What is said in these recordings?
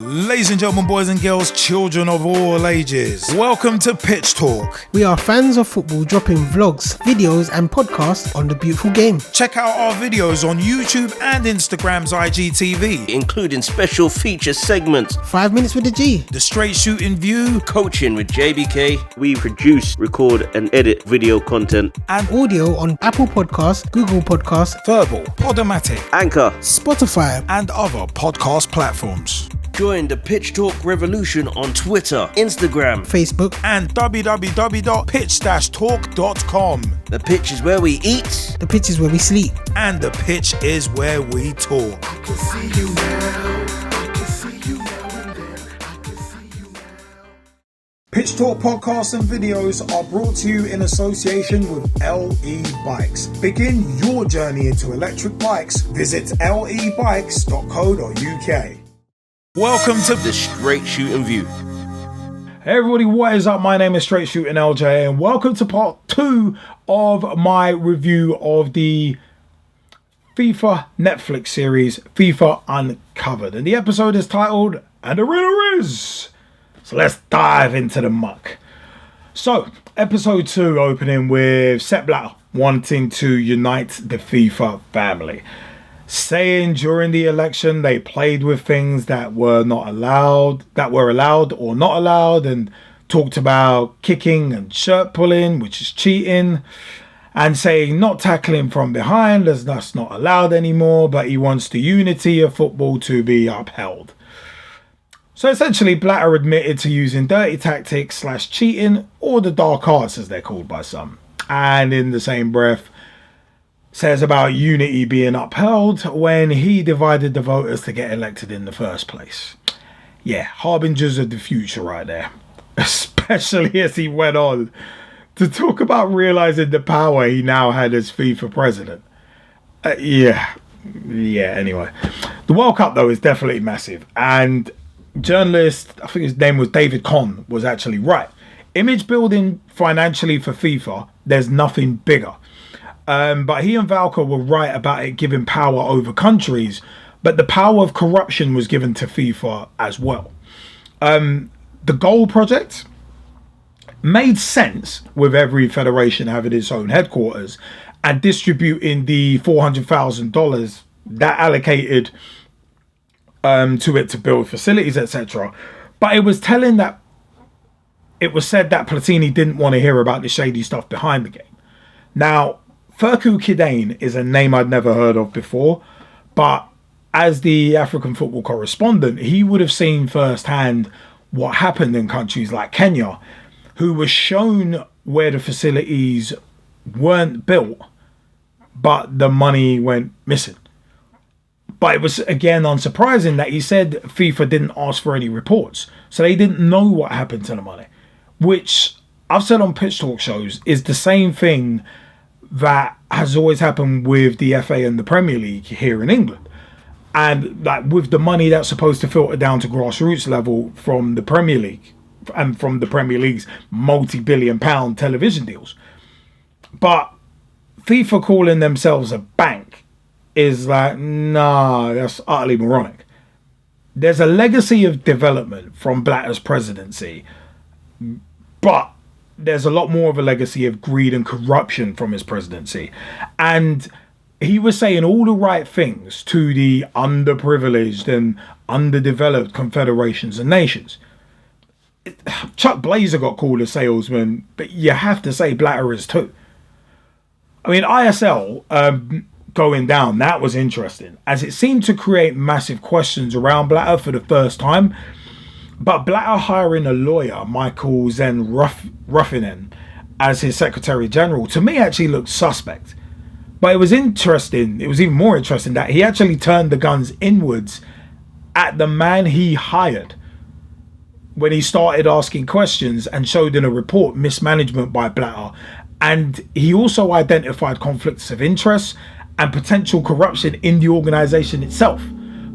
Ladies and gentlemen, boys and girls, children of all ages, welcome to Pitch Talk. We are fans of football dropping vlogs, videos and podcasts on the beautiful game. Check out our videos on YouTube and Instagram's IGTV, including special feature segments, 5 minutes with the G, the Straight Shootin View, coaching with JBK. We produce, record and edit video content and audio on Apple Podcasts, Google Podcasts, Verbal, Podomatic, Anchor, Spotify and other podcast platforms. Join the Pitch Talk revolution on Twitter, Instagram, Facebook and www.pitch-talk.com. The pitch is where we eat. The pitch is where we sleep. And the pitch is where we talk. I can see you now. I can see you now and then. I can see you now. Pitch Talk podcasts and videos are brought to you in association with LE Bikes. Begin your journey into electric bikes. Visit lebikes.co.uk. Welcome to the Straight Shootin View. Hey everybody, what is up? My name is Straight Shootin LJA and welcome to part 2 of my review of the FIFA Netflix series FIFA Uncovered. And the episode is titled, And the Winner Is. So let's dive into the muck. So, episode 2 opening with Sepp Blatter wanting to unite the FIFA family, saying during the election they played with things that were allowed or not allowed, and talked about kicking and shirt pulling, which is cheating, and saying not tackling from behind as that's not allowed anymore, but he wants the unity of football to be upheld. So essentially Blatter admitted to using dirty tactics / cheating, or the dark arts as they're called by some, and in the same breath says about unity being upheld when he divided the voters to get elected in the first place. Yeah, harbingers of the future right there. Especially as he went on to talk about realizing the power he now had as FIFA president. Yeah, anyway. The World Cup, though, is definitely massive. And journalist, I think his name was David Conn, was actually right. Image building financially for FIFA, there's nothing bigger. But he and Valka were right about it giving power over countries, but the power of corruption was given to FIFA as well. The goal project made sense with every federation having its own headquarters and distributing the $400,000 that allocated to it to build facilities, etc. But it was said that Platini didn't want to hear about the shady stuff behind the game. Now, Furku Kidane is a name I'd never heard of before, but as the African football correspondent, he would have seen firsthand what happened in countries like Kenya, who was shown where the facilities weren't built, but the money went missing. But it was, again, unsurprising that he said FIFA didn't ask for any reports, so they didn't know what happened to the money, which I've said on Pitch Talk shows is the same thing that has always happened with the FA and the Premier League here in England. And like with the money that's supposed to filter down to grassroots level from the Premier League and from the Premier League's multi-billion-pound television deals. But FIFA calling themselves a bank is like, nah, that's utterly moronic. There's a legacy of development from Blatter's presidency, but there's a lot more of a legacy of greed and corruption from his presidency. And he was saying all the right things to the underprivileged and underdeveloped confederations and nations. Chuck Blazer got called a salesman, but you have to say Blatter is too. I mean, ISL going down, that was interesting, as it seemed to create massive questions around Blatter for the first time. But Blatter hiring a lawyer, Michael Zen Ruffinen, as his Secretary General, to me actually looked suspect. But it was interesting, it was even more interesting that he actually turned the guns inwards at the man he hired when he started asking questions and showed in a report mismanagement by Blatter. And he also identified conflicts of interest and potential corruption in the organisation itself.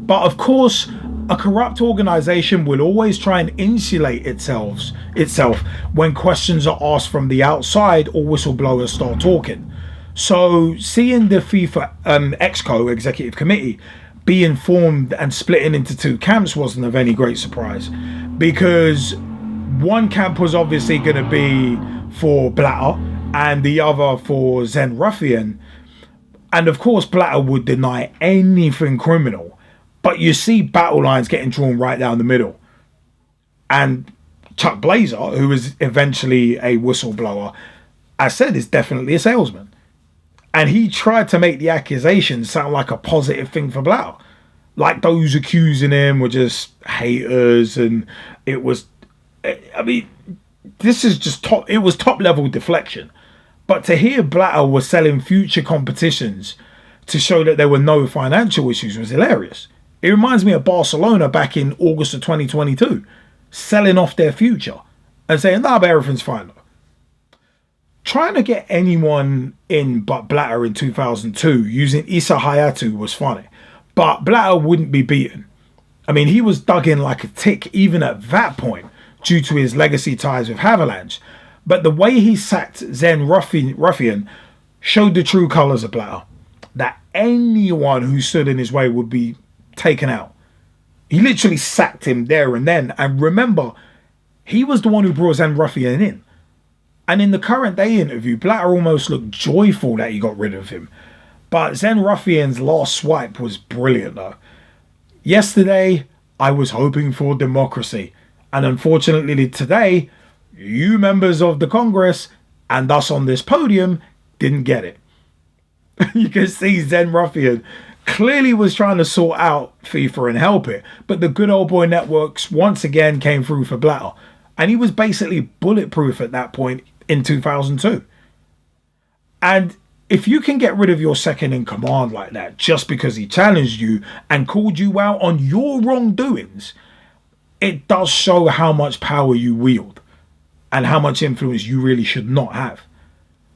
But of course, a corrupt organisation will always try and insulate itself when questions are asked from the outside or whistleblowers start talking. So seeing the FIFA Exco Executive Committee being formed and splitting into two camps wasn't of any great surprise, because one camp was obviously going to be for Blatter and the other for Zen Ruffian. And of course, Blatter would deny anything criminal. But you see battle lines getting drawn right down the middle. And Chuck Blazer, who is eventually a whistleblower, I said, is definitely a salesman. And he tried to make the accusation sound like a positive thing for Blatter. Like those accusing him were just haters, and it was, I mean, this is just it was top level deflection. But to hear Blatter was selling future competitions to show that there were no financial issues was hilarious. It reminds me of Barcelona back in August of 2022, selling off their future and saying, nah, but everything's fine though. Trying to get anyone in but Blatter in 2002 using Issa Hayatu was funny, but Blatter wouldn't be beaten. I mean, he was dug in like a tick even at that point due to his legacy ties with Havilands. But the way he sacked Zen Ruffian showed the true colours of Blatter, that anyone who stood in his way would be taken out. He literally sacked him there and then. And remember, he was the one who brought Zen Ruffian in. And in the current day interview, Blatter almost looked joyful that he got rid of him. But Zen Ruffian's last swipe was brilliant though. Yesterday, I was hoping for democracy. And unfortunately today, you members of the Congress, and thus on this podium, didn't get it. You can see Zen Ruffian clearly was trying to sort out FIFA and help it, but the good old boy networks once again came through for Blatter, and he was basically bulletproof at that point in 2002. And if you can get rid of your second in command like that just because he challenged you and called you out on your wrongdoings, it does show how much power you wield and how much influence you really should not have.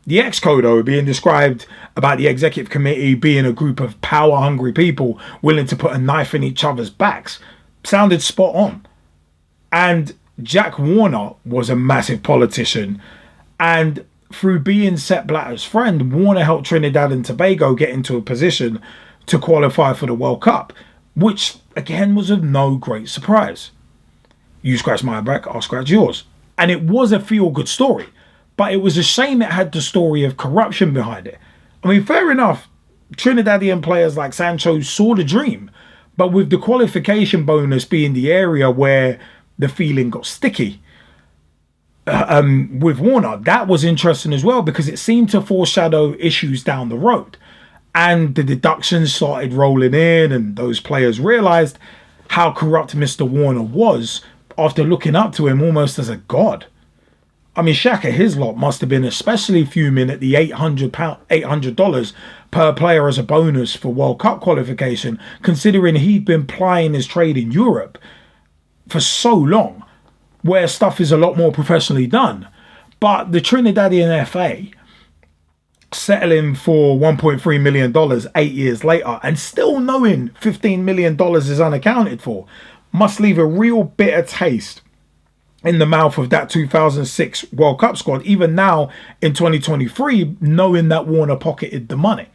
The Exco, though, being described about the executive committee being a group of power-hungry people willing to put a knife in each other's backs, sounded spot on. And Jack Warner was a massive politician, and through being Sepp Blatter's friend, Warner helped Trinidad and Tobago get into a position to qualify for the World Cup, which, again, was of no great surprise. You scratch my back, I'll scratch yours. And it was a feel-good story. But it was a shame it had the story of corruption behind it. I mean, fair enough, Trinidadian players like Sancho saw the dream. But with the qualification bonus being the area where the feeling got sticky, with Warner, that was interesting as well because it seemed to foreshadow issues down the road. And the deductions started rolling in and those players realised how corrupt Mr. Warner was after looking up to him almost as a god. I mean, Shaka, his lot must have been especially fuming at the $800 per player as a bonus for World Cup qualification, considering he'd been plying his trade in Europe for so long, where stuff is a lot more professionally done. But the Trinidadian FA settling for $1.3 million 8 years later and still knowing $15 million is unaccounted for must leave a real bitter taste in the mouth of that 2006 World Cup squad, even now in 2023, knowing that Warner pocketed the money.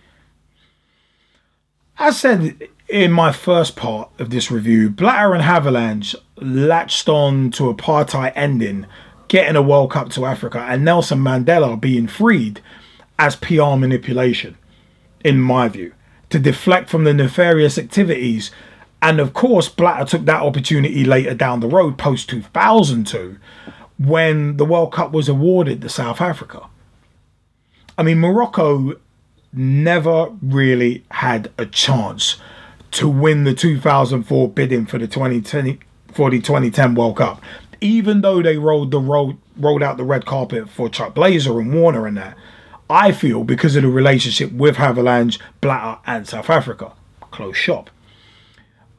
As said in my first part of this review, Blatter and Havilands latched on to apartheid ending, getting a World Cup to Africa, and Nelson Mandela being freed as PR manipulation, in my view, to deflect from the nefarious activities. And of course, Blatter took that opportunity later down the road, post-2002, when the World Cup was awarded to South Africa. I mean, Morocco never really had a chance to win the 2004 bidding for the 2010 World Cup, even though they rolled out the red carpet for Chuck Blazer and Warner and that. I feel because of the relationship with Havilands, Blatter and South Africa. Close shop.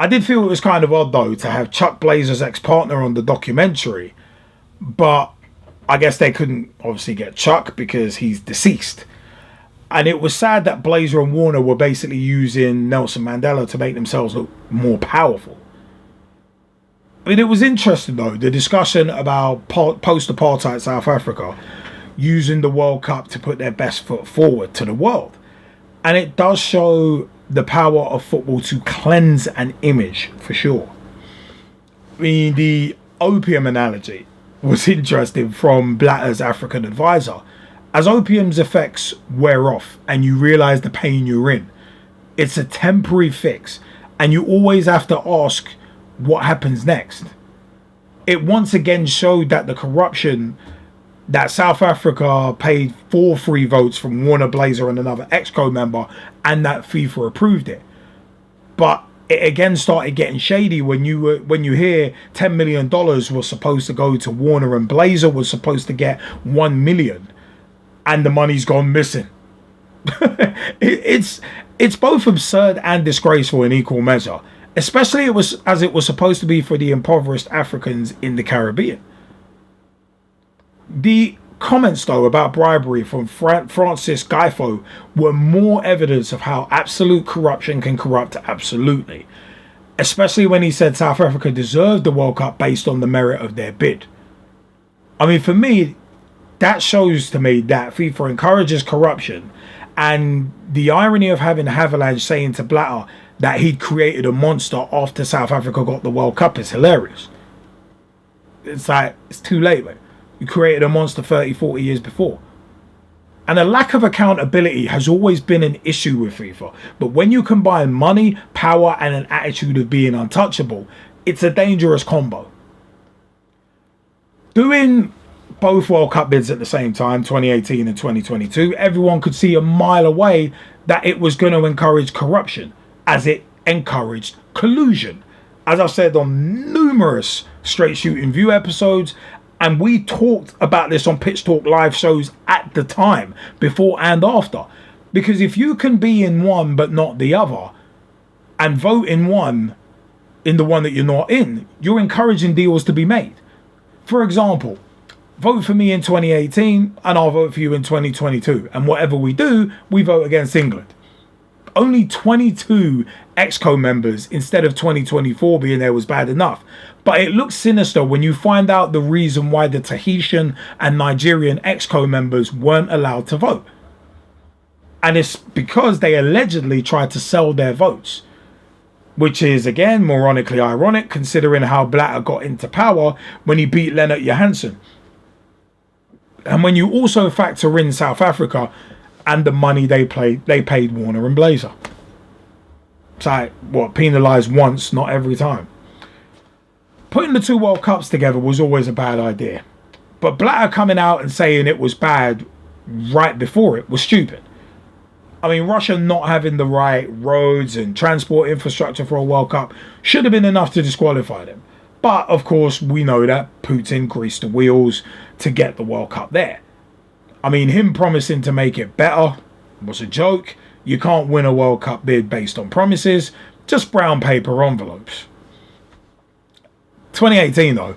I did feel it was kind of odd, though, to have Chuck Blazer's ex-partner on the documentary, but I guess they couldn't obviously get Chuck because he's deceased. And it was sad that Blazer and Warner were basically using Nelson Mandela to make themselves look more powerful. I mean, it was interesting, though, the discussion about post-apartheid South Africa using the World Cup to put their best foot forward to the world. And it does show the power of football to cleanse an image, for sure. I mean, the opium analogy was interesting from Blatter's African advisor. As opium's effects wear off and you realize the pain you're in, it's a temporary fix, and you always have to ask what happens next. It once again showed that the corruption that South Africa paid for free votes from Warner Blazer and another ExCo member, and that FIFA approved it. But it again started getting shady when you hear $10 million was supposed to go to Warner, and Blazer was supposed to get $1 million, and the money's gone missing. It's both absurd and disgraceful in equal measure, especially it was supposed to be for the impoverished Africans in the Caribbean. The comments, though, about bribery from Francis Gaifo were more evidence of how absolute corruption can corrupt absolutely, especially when he said South Africa deserved the World Cup based on the merit of their bid. I mean, for me, that shows to me that FIFA encourages corruption, and the irony of having Haviland saying to Blatter that he'd created a monster after South Africa got the World Cup is hilarious. It's like, it's too late, mate. You created a monster 30, 40 years before. And a lack of accountability has always been an issue with FIFA. But when you combine money, power, and an attitude of being untouchable, it's a dangerous combo. Doing both World Cup bids at the same time, 2018 and 2022, everyone could see a mile away that it was going to encourage corruption, as it encouraged collusion. As I've said on numerous Straight Shootin View episodes, and we talked about this on Pitch Talk live shows at the time, before and after. Because if you can be in one but not the other, and vote in the one that you're not in, you're encouraging deals to be made. For example, vote for me in 2018 and I'll vote for you in 2022. And whatever we do, we vote against England. Only 22 ExCo members instead of 2024 being there was bad enough. But it looks sinister when you find out the reason why the Tahitian and Nigerian ExCo members weren't allowed to vote. And it's because they allegedly tried to sell their votes. Which is, again, moronically ironic considering how Blatter got into power when he beat Lennart Johansson. And when you also factor in South Africa and the money they paid Warner and Blazer. It's like, what, penalised once, not every time. Putting the two World Cups together was always a bad idea. But Blatter coming out and saying it was bad right before it was stupid. I mean, Russia not having the right roads and transport infrastructure for a World Cup should have been enough to disqualify them. But, of course, we know that Putin greased the wheels to get the World Cup there. I mean, him promising to make it better was a joke. You can't win a World Cup bid based on promises, just brown paper envelopes. 2018, though,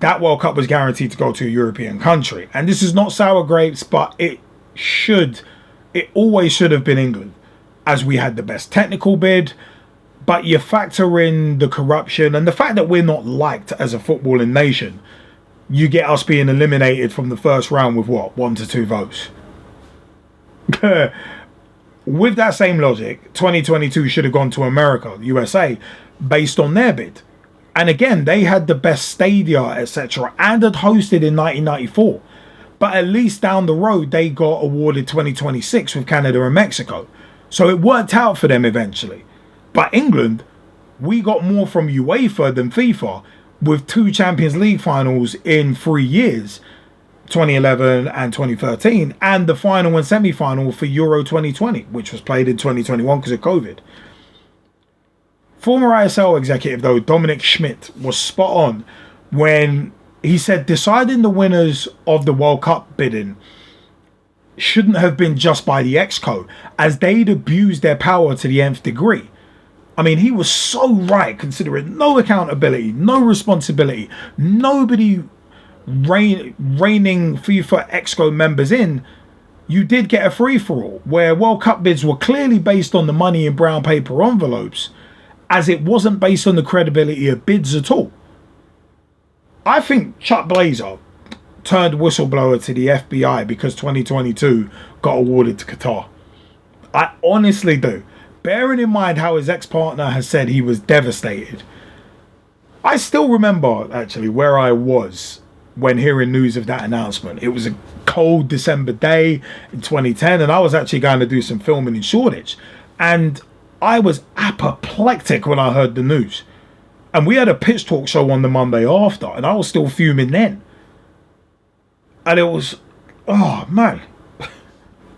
that World Cup was guaranteed to go to a European country. And this is not sour grapes, but it always should have been England, as we had the best technical bid. But you factor in the corruption and the fact that we're not liked as a footballing nation, you get us being eliminated from the first round with what, 1 to 2 votes. With that same logic, 2022 should have gone to America, USA, based on their bid. And again, they had the best stadia, etc., and had hosted in 1994. But at least down the road, they got awarded 2026 with Canada and Mexico. So it worked out for them eventually. But England, we got more from UEFA than FIFA, with 2 Champions League finals in 3 years, 2011 and 2013, and the final and semi-final for Euro 2020, which was played in 2021 because of COVID. Former ISL executive, though, Dominic Schmidt, was spot on when he said deciding the winners of the World Cup bidding shouldn't have been just by the ExCo, as they'd abused their power to the nth degree. I mean, he was so right, considering no accountability, no responsibility, nobody reining FIFA ExCo members in. You did get a free-for-all, where World Cup bids were clearly based on the money in brown paper envelopes, as it wasn't based on the credibility of bids at all. I think Chuck Blazer turned whistleblower to the FBI because 2022 got awarded to Qatar. I honestly do. Bearing in mind how his ex-partner has said he was devastated. I still remember, actually, where I was when hearing news of that announcement. It was a cold December day in 2010, and I was actually going to do some filming in Shoreditch. And I was apoplectic when I heard the news. And we had a pitch talk show on the Monday after, and I was still fuming then. And it was, oh man.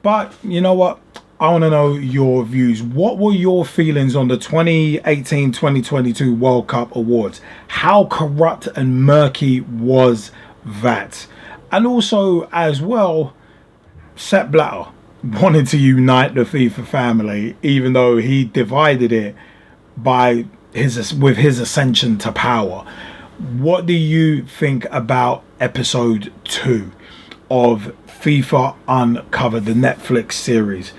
But you know what? I want to know your views. What were your feelings on the 2018-2022 World Cup Awards? How corrupt and murky was that? And also, as well, Sepp Blatter wanted to unite the FIFA family, even though he divided it with his ascension to power. What do you think about episode 2 of FIFA Uncovered, the Netflix series?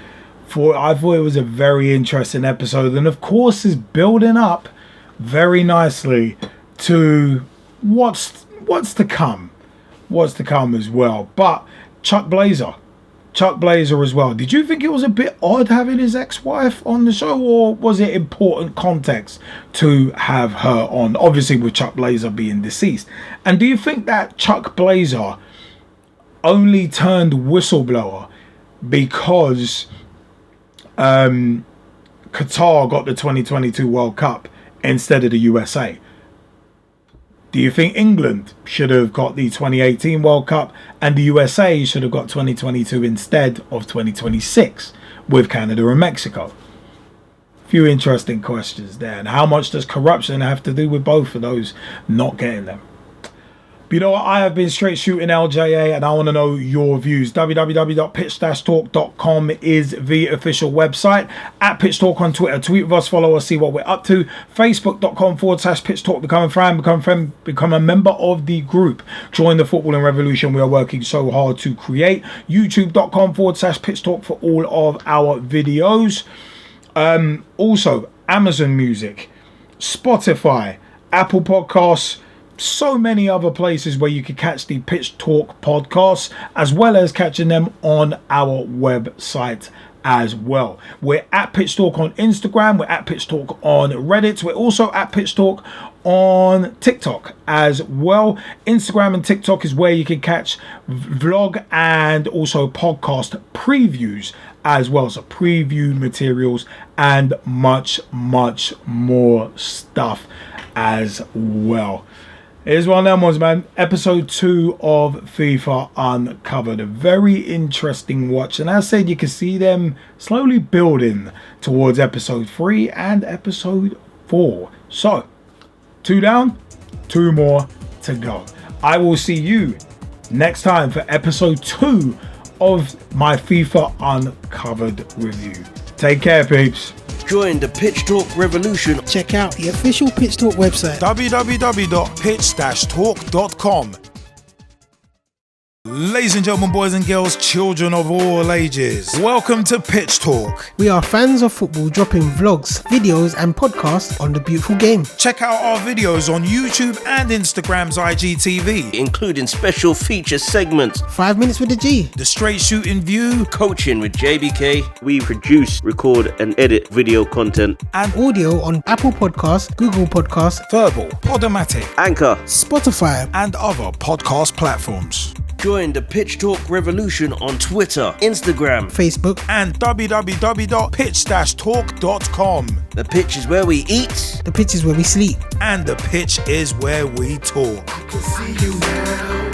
I thought it was a very interesting episode, and of course is building up very nicely to what's to come as well. But Chuck Blazer as well. Did you think it was a bit odd having his ex-wife on the show, or was it important context to have her on? Obviously with Chuck Blazer being deceased. And do you think that Chuck Blazer only turned whistleblower because Qatar got the 2022 World Cup instead of the USA? Do you think England should have got the 2018 World Cup and the USA should have got 2022 instead of 2026 with Canada and Mexico? A few interesting questions there. And how much does corruption have to do with both of those not getting them? But you know what? I have been Straight Shootin LJA, and I want to know your views. www.pitch-talk.com is the official website. At Pitch Talk on Twitter. Tweet with us, follow us, see what we're up to. Facebook.com/Pitch Talk. Become a fan, become a member of the group. Join the footballing revolution we are working so hard to create. YouTube.com/Pitch Talk for all of our videos. Also, Amazon Music, Spotify, Apple Podcasts, so many other places where you can catch the Pitch Talk podcasts, as well as catching them on our website as well. We're at Pitch Talk on Instagram, we're at Pitch Talk on Reddit, we're also at Pitch Talk on TikTok as well. Instagram and TikTok is where you can catch vlog and also podcast previews as well, so preview materials and much more stuff as well. Here's one of them ones, man. Episode 2 of FIFA Uncovered. A very interesting watch. And as I said, you can see them slowly building towards episode 3 and episode 4. So, 2 down, 2 more to go. I will see you next time for episode 2 of my FIFA Uncovered review. Take care, peeps. Join the Pitch Talk revolution. Check out the official Pitch Talk website. www.pitch-talk.com. Ladies and gentlemen, boys and girls, children of all ages, welcome to Pitch Talk. We are fans of football dropping vlogs, videos and podcasts on the beautiful game. Check out our videos on YouTube and Instagram's IGTV, Including special feature segments. 5 minutes with the G. the Straight Shootin View, Coaching with JBK. We produce, record and edit video content. and Audio on Apple Podcasts, Google Podcasts, Verbal, Podomatic, Anchor. Spotify. and other podcast platforms. Join the Pitch Talk revolution on Twitter, Instagram. Facebook. And www.pitch-talk.com. The pitch is where we eat. The pitch is where we sleep. And the pitch is where we talk. I can see you now.